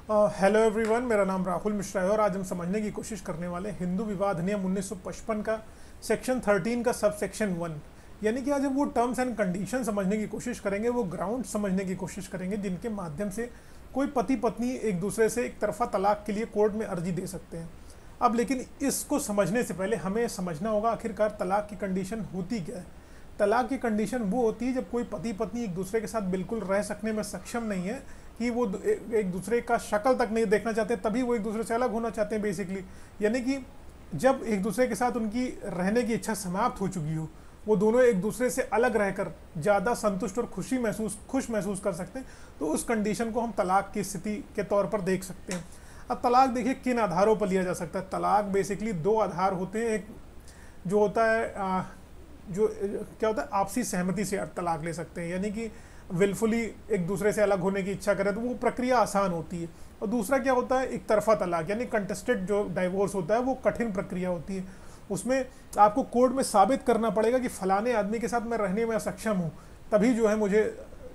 Hello everyone, मेरा नाम राहुल मिश्रा है और आज हम समझने की कोशिश करने वाले हैं हिंदू विवाह अधिनियम 1955 का सेक्शन 13 का सब सेक्शन 1। यानी कि आज हम वो टर्म्स एंड कंडीशन समझने की कोशिश करेंगे, वो ग्राउंड समझने की कोशिश करेंगे जिनके माध्यम से कोई पति पत्नी एक दूसरे से एक तरफा तलाक के लिए कोर्ट में अर्जी दे सकते हैं। अब लेकिन इसको समझने से पहले हमें समझना होगा आखिरकार तलाक की कंडीशन होती क्या है। तलाक की कंडीशन वो होती है जब कोई पति पत्नी एक दूसरे के साथ बिल्कुल रह सकने में सक्षम नहीं है, कि वो एक दूसरे का शक्ल तक नहीं देखना चाहते, तभी वो एक दूसरे से अलग होना चाहते हैं बेसिकली। यानी कि जब एक दूसरे के साथ उनकी रहने की इच्छा समाप्त हो चुकी हो, वो दोनों एक दूसरे से अलग रहकर ज़्यादा संतुष्ट और खुश महसूस कर सकते हैं, तो उस कंडीशन को हम तलाक की स्थिति के तौर पर देख सकते हैं। अब तलाक देखिए किन आधारों पर लिया जा सकता है। तलाक बेसिकली दो आधार होते हैं। एक जो होता है जो क्या होता है, आपसी सहमति से तलाक ले सकते हैं, यानी कि विलफुली एक दूसरे से अलग होने की इच्छा करे तो वो प्रक्रिया आसान होती है। और दूसरा क्या होता है, एक तरफा तलाक यानी कंटेस्टेड जो डाइवोर्स होता है, वो कठिन प्रक्रिया होती है। उसमें आपको कोर्ट में साबित करना पड़ेगा कि फलाने आदमी के साथ मैं रहने में सक्षम हूँ, तभी जो है मुझे,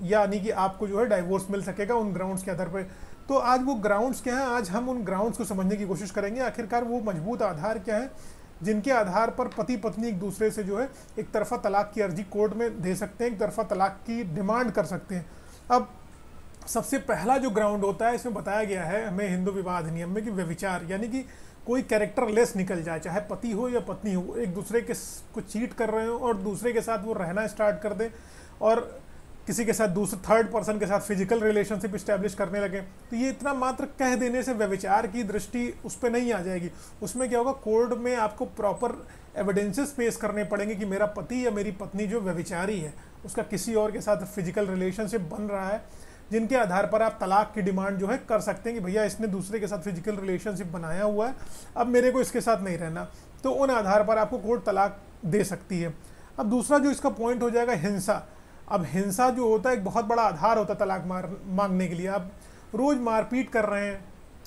यानी कि आपको जो है डाइवोर्स मिल सकेगा उन ग्राउंड्स के आधार पर। तो आज वो ग्राउंड्स क्या हैं, आज हम उन ग्राउंड्स को समझने की कोशिश करेंगे। आखिरकार वो मजबूत आधार क्या है जिनके आधार पर पति पत्नी एक दूसरे से जो है एक तरफा तलाक की अर्जी कोर्ट में दे सकते हैं, एक तरफा तलाक की डिमांड कर सकते हैं। अब सबसे पहला जो ग्राउंड होता है, इसमें बताया गया है हमें हिंदू विवाह अधिनियम में कि व्यभिचार, यानी कि कोई कैरेक्टर लेस निकल जाए, चाहे पति हो या पत्नी हो, एक दूसरे के को चीट कर रहे हो और दूसरे के साथ वो रहना स्टार्ट कर दे और किसी के साथ दूसरे थर्ड पर्सन के साथ फिजिकल रिलेशनशिप इस्टेब्लिश करने लगे, तो ये इतना मात्र कह देने से व्यभिचार की दृष्टि उस पर नहीं आ जाएगी। उसमें क्या होगा, कोर्ट में आपको प्रॉपर एविडेंसेस पेश करने पड़ेंगे कि मेरा पति या मेरी पत्नी जो व्यभिचारी है, उसका किसी और के साथ फिजिकल रिलेशनशिप बन रहा है, जिनके आधार पर आप तलाक की डिमांड जो है कर सकते हैं कि भैया इसने दूसरे के साथ फिजिकल रिलेशनशिप बनाया हुआ है, अब मेरे को इसके साथ नहीं रहना। तो उन आधार पर आपको कोर्ट तलाक दे सकती है। अब दूसरा जो इसका पॉइंट हो जाएगा, हिंसा। अब हिंसा जो होता है एक बहुत बड़ा आधार होता है तलाक मांगने के लिए। आप रोज़ मारपीट कर रहे हैं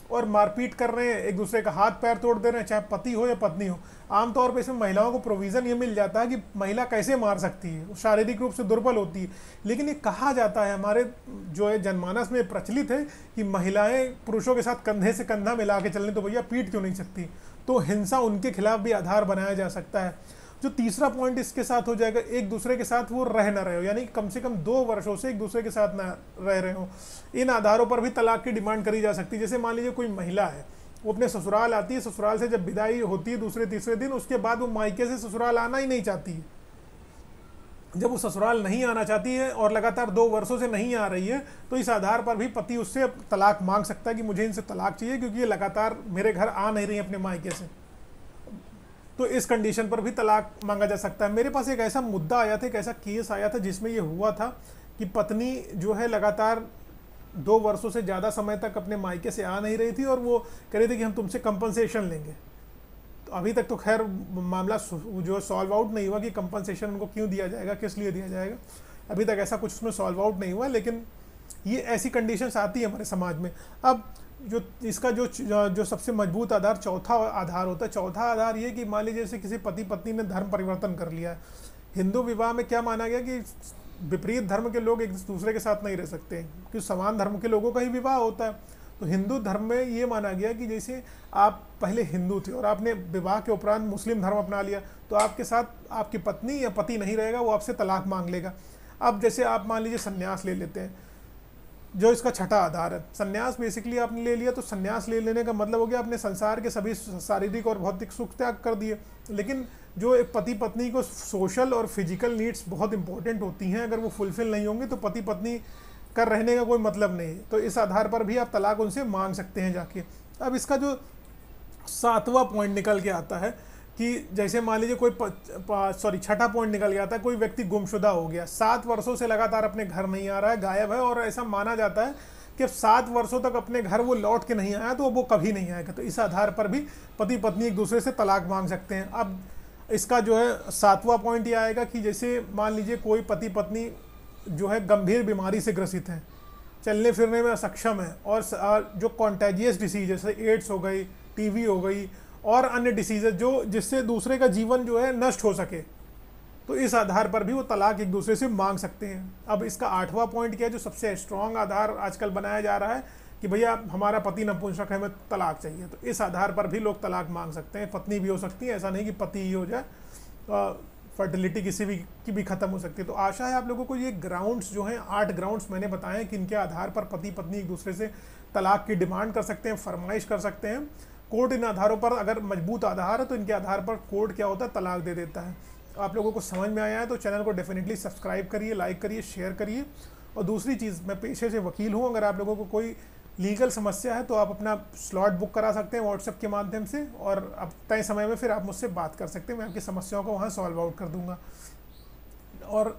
और मारपीट कर रहे हैं, एक दूसरे का हाथ पैर तोड़ दे रहे हैं, चाहे पति हो या पत्नी हो। आमतौर पर इसमें महिलाओं को प्रोविज़न ये मिल जाता है कि महिला कैसे मार सकती है, वो शारीरिक रूप से दुर्बल होती है। लेकिन ये कहा जाता है, हमारे जो है जनमानस में प्रचलित है कि महिलाएं पुरुषों के साथ कंधे से कंधा मिला के चलने, तो भैया पीट क्यों नहीं सकती। तो हिंसा उनके खिलाफ भी आधार बनाया जा सकता है। जो तीसरा पॉइंट इसके साथ हो जाएगा, एक दूसरे के साथ वो रह ना रहे हो, यानी कम से कम 2 वर्षों से एक दूसरे के साथ ना रह रहे हो। इन आधारों पर भी तलाक की डिमांड करी जा सकती है। जैसे मान लीजिए कोई महिला है, वो अपने ससुराल आती है, ससुराल से जब विदाई होती है दूसरे तीसरे दिन, उसके बाद वो मायके से ससुराल आना ही नहीं चाहती है। जब वो ससुराल नहीं आना चाहती है और लगातार 2 वर्षों से नहीं आ रही है, तो इस आधार पर भी पति उससे तलाक मांग सकता है कि मुझे इनसे तलाक चाहिए क्योंकि ये लगातार मेरे घर आ नहीं रही अपने मायके से। तो इस कंडीशन पर भी तलाक मांगा जा सकता है। मेरे पास एक ऐसा मुद्दा आया था, एक ऐसा केस आया था जिसमें ये हुआ था कि पत्नी जो है लगातार 2 वर्षों से ज़्यादा समय तक अपने मायके से आ नहीं रही थी और वो कह रहे थे कि हम तुमसे कंपनसेशन लेंगे। तो अभी तक तो खैर मामला जो सॉल्व आउट नहीं हुआ कि कंपनसेशन उनको क्यों दिया जाएगा, किस लिए दिया जाएगा, अभी तक ऐसा कुछ उसमें सॉल्व आउट नहीं हुआ। लेकिन ये ऐसी कंडीशंस आती है हमारे समाज में। अब जो इसका जो सबसे मजबूत आधार, चौथा आधार होता है। चौथा आधार ये कि मान लीजिए जैसे किसी पति पत्नी ने धर्म परिवर्तन कर लिया है। हिंदू विवाह में क्या माना गया कि विपरीत धर्म के लोग एक दूसरे के साथ नहीं रह सकते, क्योंकि समान धर्म के लोगों का ही विवाह होता है। तो हिंदू धर्म में ये माना गया कि जैसे आप पहले हिंदू थे और आपने विवाह के उपरांत मुस्लिम धर्म अपना लिया, तो आपके साथ आपकी पत्नी या पति नहीं रहेगा, वो आपसे तलाक मांग लेगा। अब जैसे आप मान लीजिए संन्यास ले लेते हैं, जो इसका छठा आधार है। संन्यास बेसिकली आपने ले लिया, तो संन्यास ले लेने का मतलब हो गया आपने संसार के सभी शारीरिक और भौतिक सुख त्याग कर दिए। लेकिन जो एक पति पत्नी को सोशल और फिजिकल नीड्स बहुत इंपॉर्टेंट होती हैं, अगर वो फुलफिल नहीं होंगे तो पति पत्नी का रहने का कोई मतलब नहीं है। तो इस आधार पर भी आप तलाक उनसे मांग सकते हैं जाके। अब इसका जो 7वां पॉइंट निकल के आता है कि जैसे मान लीजिए छठा पॉइंट निकल गया था, कोई व्यक्ति गुमशुदा हो गया, 7 वर्षों से लगातार अपने घर नहीं आ रहा है, गायब है, और ऐसा माना जाता है कि 7 वर्षों तक अपने घर वो लौट के नहीं आया तो वो कभी नहीं आएगा। तो इस आधार पर भी पति पत्नी एक दूसरे से तलाक मांग सकते हैं। अब इसका जो है 7वां पॉइंट ये आएगा कि जैसे मान लीजिए कोई पति पत्नी जो है गंभीर बीमारी से ग्रसित हैं, चलने फिरने में असक्षम है, और जो कॉन्टेजियस डिसीज जैसे एड्स हो गई, टीबी हो गई और अन्य डिसीजेज जो जिससे दूसरे का जीवन जो है नष्ट हो सके, तो इस आधार पर भी वो तलाक एक दूसरे से मांग सकते हैं। अब इसका 8वां पॉइंट क्या है, जो सबसे स्ट्रॉन्ग आधार आजकल बनाया जा रहा है कि भैया हमारा पति नपुंसक है, हमें तलाक चाहिए, तो इस आधार पर भी लोग तलाक मांग सकते हैं। पत्नी भी हो सकती है, ऐसा नहीं कि पति ही हो जाए, फर्टिलिटी किसी भी की भी ख़त्म हो सकती है। तो आशा है आप लोगों को ये ग्राउंड्स जो हैं, 8 ग्राउंड्स मैंने बताए हैं कि इनके आधार पर पति पत्नी एक दूसरे से तलाक की डिमांड कर सकते हैं, फरमाइश कर सकते हैं। कोर्ट इन आधारों पर, अगर मजबूत आधार है तो इनके आधार पर कोर्ट क्या होता है, तलाक दे देता है। आप लोगों को समझ में आया है तो चैनल को डेफिनेटली सब्सक्राइब करिए, लाइक करिए, शेयर करिए। और दूसरी चीज़, मैं पेशे से वकील हूँ, अगर आप लोगों को कोई लीगल समस्या है तो आप अपना स्लॉट बुक करा सकते हैं व्हाट्सएप के माध्यम से, और अब तय समय में फिर आप मुझसे बात कर सकते हैं, मैं आपकी समस्याओं को वहाँ सॉल्व आउट कर दूंगा। और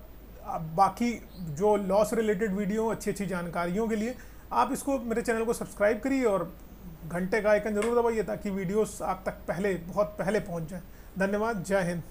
बाकी जो लॉ से रिलेटेड वीडियो, अच्छी अच्छी जानकारियों के लिए आप इसको, मेरे चैनल को सब्सक्राइब करिए और घंटे का आइकन जरूर दबाइए ताकि वीडियोस आप तक बहुत पहले पहुंच जाए। धन्यवाद, जय हिंद।